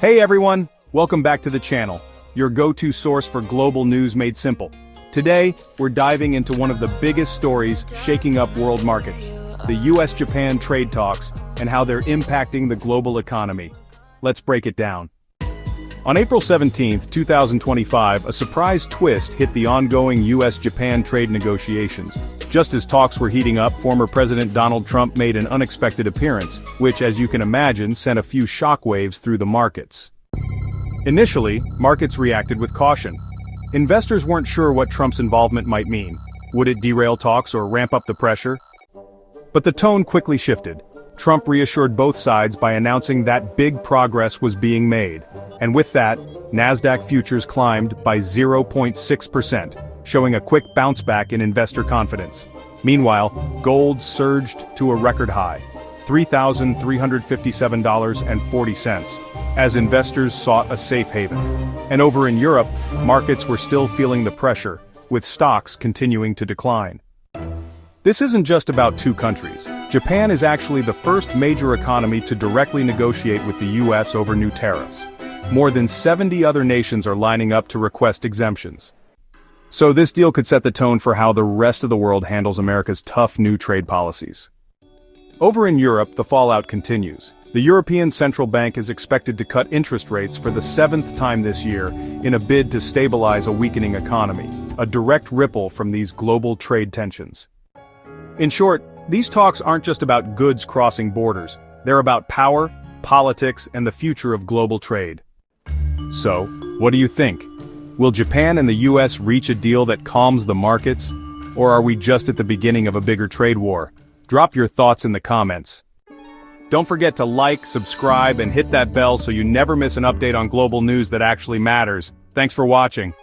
Hey everyone, welcome back to the channel, your go-to source for global news made simple. Today, we're diving into one of the biggest stories shaking up world markets, the U.S. Japan trade talks and how they're impacting the global economy. Let's break it down. On April 17, 2025, a surprise twist hit the ongoing U.S. Japan trade negotiations. Just as talks were heating up, former President Donald Trump made an unexpected appearance, which, as you can imagine, sent a few shockwaves through the markets. Initially, markets reacted with caution. Investors weren't sure what Trump's involvement might mean. Would it derail talks or ramp up the pressure? But the tone quickly shifted. Trump reassured both sides by announcing that big progress was being made. And with that, Nasdaq futures climbed by 0.6%, showing a quick bounce back in investor confidence. Meanwhile, gold surged to a record high, $3,357.40, as investors sought a safe haven. And over in Europe, markets were still feeling the pressure, with stocks continuing to decline. This isn't just about two countries. Japan is actually the first major economy to directly negotiate with the U.S. over new tariffs. More than 70 other nations are lining up to request exemptions. So this deal could set the tone for how the rest of the world handles America's tough new trade policies. Over in Europe, the fallout continues. The European Central Bank is expected to cut interest rates for the 7th time this year in a bid to stabilize a weakening economy, a direct ripple from these global trade tensions. In short, these talks aren't just about goods crossing borders. They're about power, politics, and the future of global trade. So, what do you think? Will Japan and the U.S. reach a deal that calms the markets? Or are we just at the beginning of a bigger trade war? Drop your thoughts in the comments. Don't forget to like, subscribe, and hit that bell so you never miss an update on global news that actually matters. Thanks for watching.